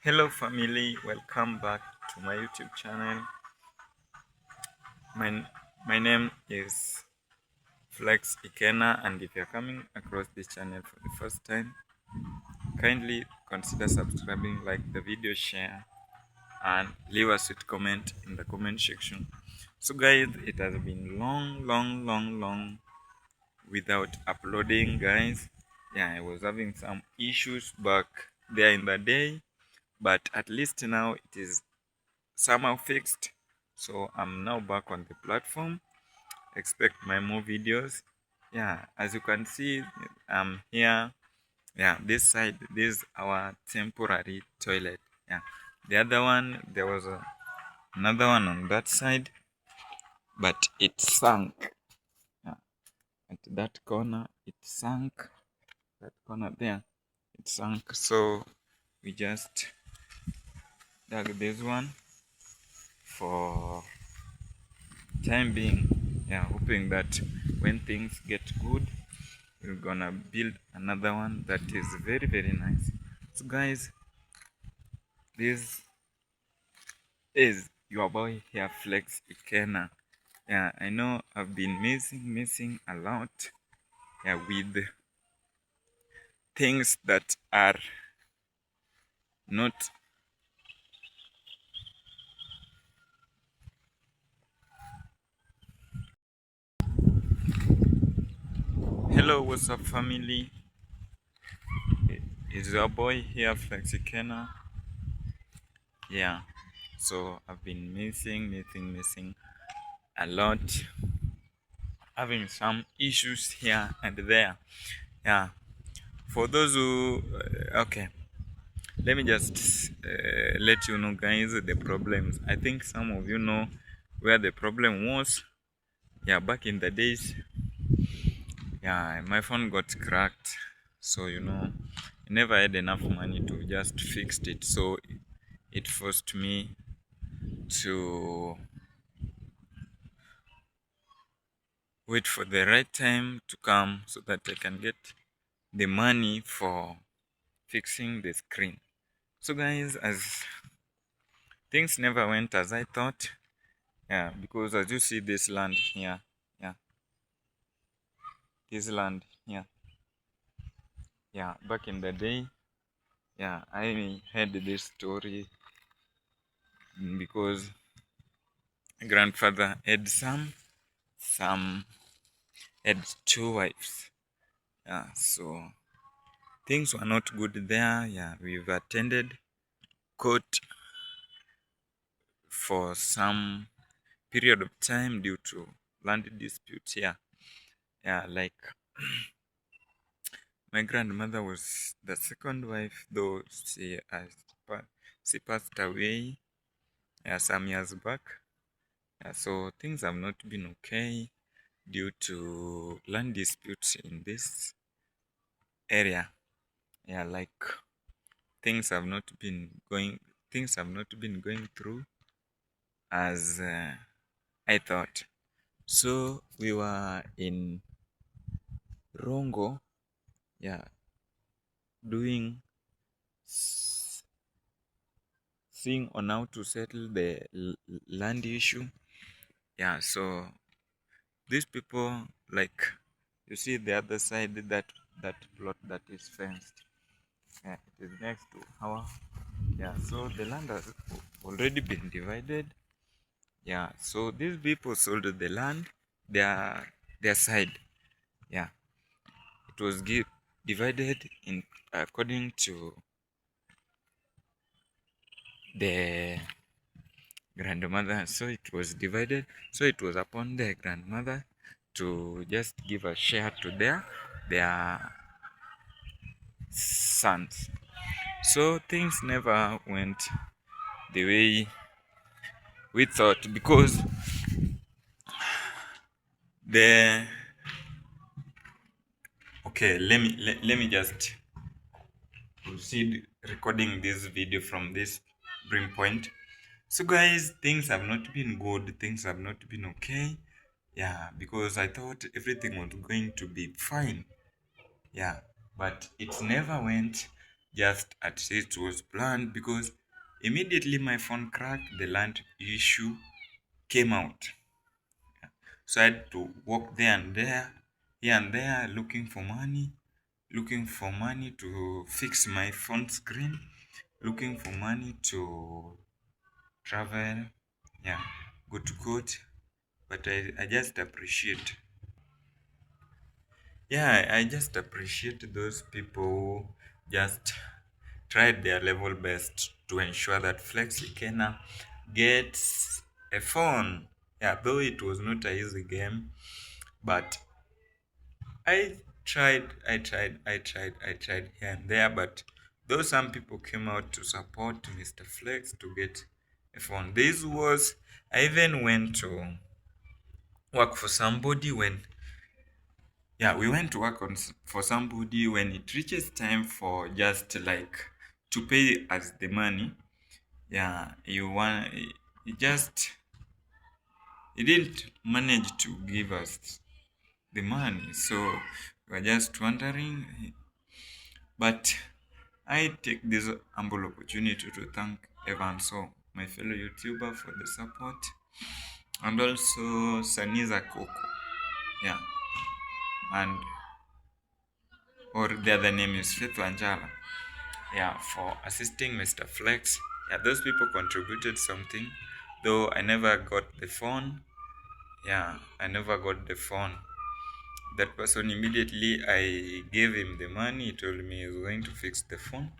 Hello family, welcome back to my YouTube channel. My my name is Flex Ikena, and if you're coming across this channel for the first time, kindly consider subscribing, like the video, share, and leave a sweet comment in the comment section. So guys, it has been long without uploading, guys. Yeah, I was having some issues back there in the day, but at least now it is somehow fixed, so I'm now back on the platform. Expect my more videos. Yeah, as you can see, I'm here. Yeah, this side, this is our temporary toilet. Yeah, the other one, there was another one on that side, but it sank. Yeah, at that corner it sank. That corner there, it sank. So we just dug this one for time being. Yeah, hoping that when things get good, we're gonna build another one that is very nice. So guys, this is your boy here, Flex Ikena. Yeah, I know I've been missing a lot, yeah, with things that are not. Hello, what's up family? It's your boy here, Flex Ikena. Yeah, so I've been missing a lot, having some issues here and there. Yeah, for those who okay, let me just let you know, guys, the problems. I think some of you know where the problem was. Yeah, back in the days, yeah, my phone got cracked, so I never had enough money to just fix it, so it forced me to wait for the right time to come so that I can get the money for fixing the screen. So guys, as things never went as I thought, yeah, because as you see this land here, yeah, this land here, yeah, back in the day, yeah, I heard this story because my grandfather had some had two wives. Yeah, so things were not good there. Yeah, we've attended court for some period of time due to land disputes. Yeah, yeah, like my grandmother was the second wife, though she passed away, yeah, some years back. Yeah, so things have not been okay due to land disputes in this area. Yeah, like things have not been going things have not been going through as I thought. So we were in Rongo, yeah, doing seeing on how to settle the land issue. Yeah, so these people, like, you see the other side, that plot that is fenced, yeah, it is next to our, yeah, so the land has already been divided. Yeah, so these people sold the land, their side. Yeah, it was divided in according to the grandmother. So it was divided, so it was upon the grandmother to just give a share to their sons. So things never went the way we thought, because the okay, let me just proceed recording this video from this bring point. So guys, things have not been good, things have not been okay. Yeah, because I thought everything was going to be fine. Yeah, but it never went just as it was planned, because immediately my phone cracked, the land issue came out. So I had to walk there and there, here and there, looking for money to fix my phone screen, looking for money to travel, yeah, go to court. But I just appreciate, yeah, I just appreciate those people who just tried their level best to ensure that Flex Ikena gets a phone. Yeah, though it was not a easy game, but I tried here and there. But though some people came out to support Mr. Flex to get a phone, this was, I even went to work for somebody when, yeah, we went to work for somebody when it reaches time for just like to pay us the money. Yeah, he just, he didn't manage to give us the money, so we were just wondering. But I take this humble opportunity to thank Evan, so my fellow YouTuber, for the support, and also Saniza Coco, yeah, and or the other name is Faith Wanjala, yeah, for assisting Mr. Flex. Yeah, those people contributed something, though I never got the phone. Yeah, I never got the phone. That person, immediately I gave him the money, he told me he was going to fix the phone.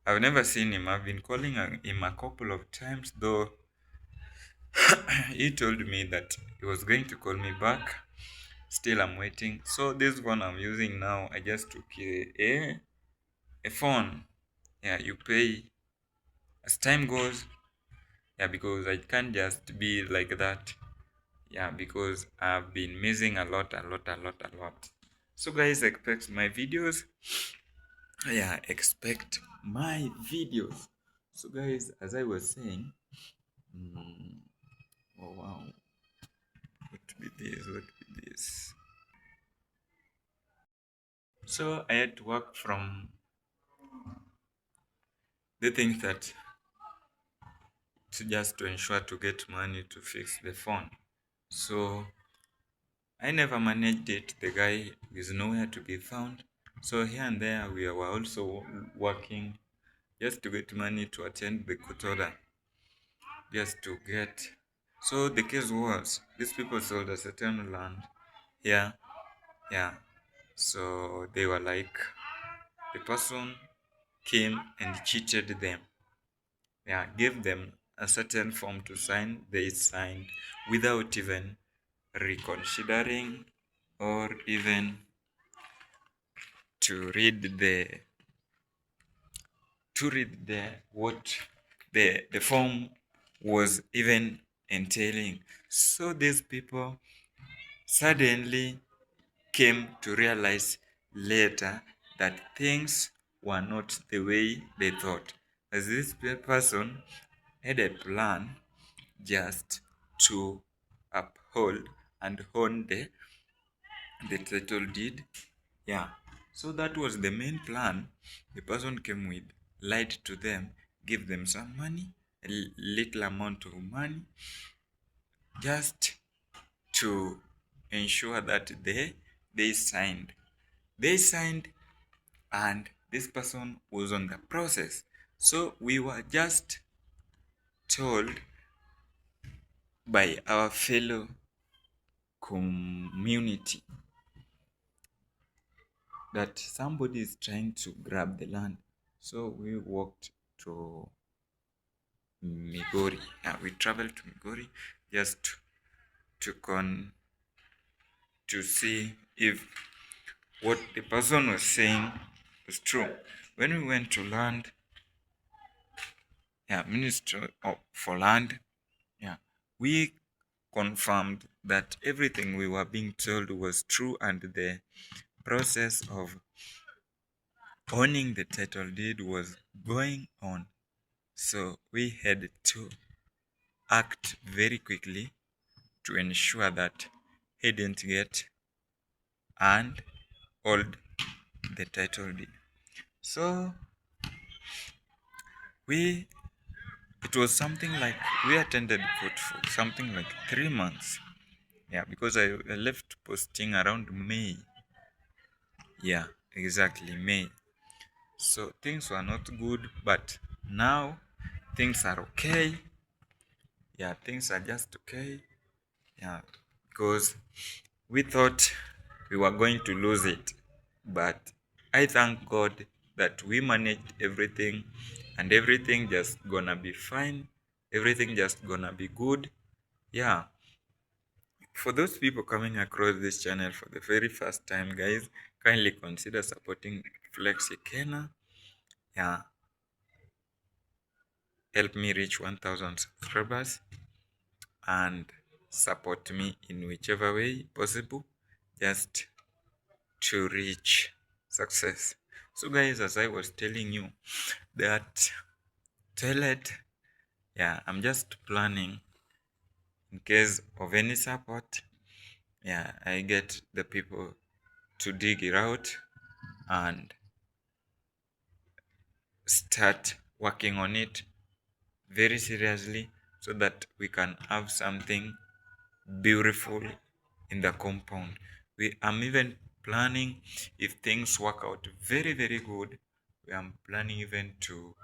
I've never seen him. I've been calling him a couple of times, though he told me that he was going to call me back. Still, I'm waiting. So this one I'm using now, I just took a phone. Yeah, you pay as time goes. Yeah, because I can't just be like that. Yeah, because I've been missing a lot. So guys, expect my videos. Yeah, expect my videos. So guys, as I was saying, oh wow, what be this? So I had to work from the things that to ensure to get money to fix the phone. So I never managed it. The guy is nowhere to be found. So here and there we were also working just to get money to attend the court order. Just to get. So the case was, these people sold a certain land here. Yeah. So they were like, the person came and cheated them. Yeah, gave them a certain form to sign. They signed without even reconsidering or even to read the what the form was even entailing. So these people suddenly came to realize later that things were not the way they thought, as this person had a plan just to uphold and own the title deed. Yeah. So that was the main plan the person came with, lied to them, give them some money, a little amount of money, just to ensure that they signed. They signed, and this person was on the process. So we were just told by our fellow community that somebody is trying to grab the land. So we walked to Migori. Yeah, we traveled to Migori just to see if what the person was saying was true. When we went to land, yeah, Minister for Land, yeah, we confirmed that everything we were being told was true, and the process of owning the title deed was going on. So we had to act very quickly to ensure that he didn't get and hold the title deed. So we it was something like we attended for something like 3 months. Yeah, because I left posting around May. Yeah, exactly, May. So things were not good, but now things are okay. Yeah, things are just okay. Yeah, because we thought we were going to lose it, but I thank God that we managed everything, and everything just gonna be fine. Everything just gonna be good. Yeah. For those people coming across this channel for the very first time, guys, kindly consider supporting Flexi Kena. Yeah, help me reach 1,000 subscribers and support me in whichever way possible, just to reach success. So, guys, as I was telling you, that toilet, yeah, I'm just planning in case of any support. Yeah, I get the people to dig it out and start working on it very seriously so that we can have something beautiful in the compound. I'm even planning, if things work out very good, we am planning even to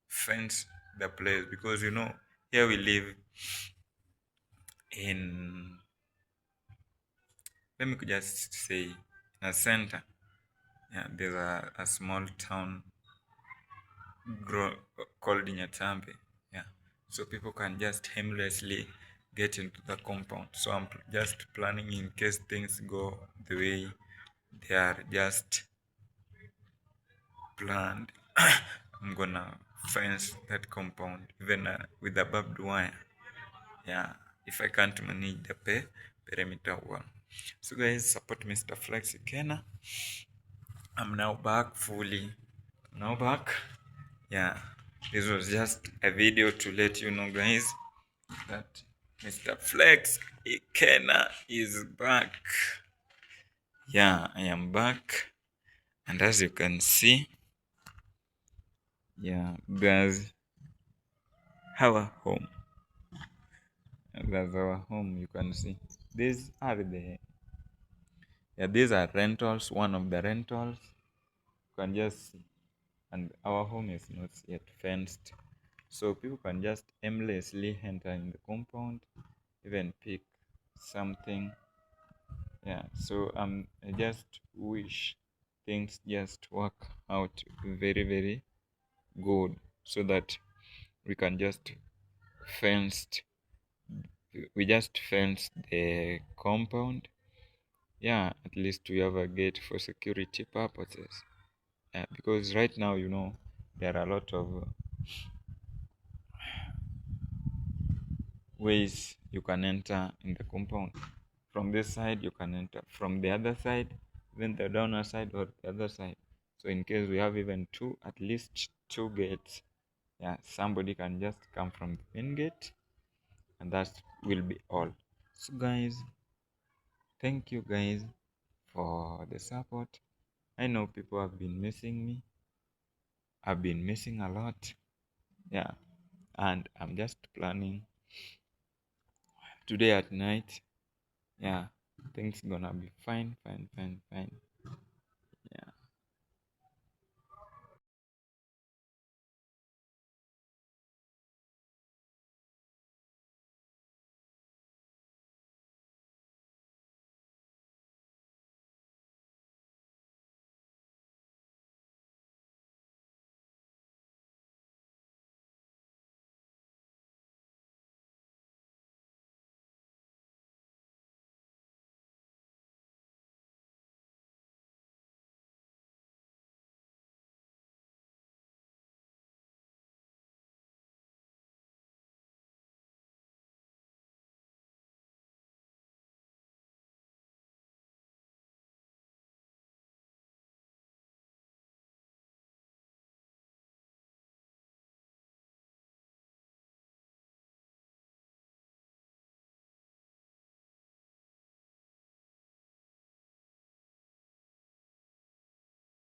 fence the place, because here we live in, let me just say, in a center. Yeah, there's a small town called Nyatambe. Yeah, so people can just aimlessly get into the compound. So I'm just planning, in case things go the way they are just planned, I'm gonna fence that compound even with a barbed wire. Yeah, if I can't manage the perimeter wall. So guys, support Mr. Flexi Kena. I'm now back fully. Now back. Yeah, this was just a video to let you know, guys, that Mr. Flex Ikena is back. Yeah, I am back, and as you can see, yeah, guys, our home. That's our home. You can see these are these are rentals. One of the rentals, you can just see, and our home is not yet fenced, so people can just aimlessly enter in the compound, even pick something. Yeah, so I just wish things just work out very good, so that we can just fenced we just fence the compound. Yeah, at least we have a gate for security purposes. Yeah, because right now, there are a lot of ways you can enter in the compound. From this side you can enter, from the other side, even the downer side or the other side. So in case we have even at least two gates, yeah, somebody can just come from the main gate, and that will be all. So guys, thank you guys for the support. I know people have been missing me. I've been missing a lot. Yeah, and I'm just planning today at night. Yeah, things gonna be fine.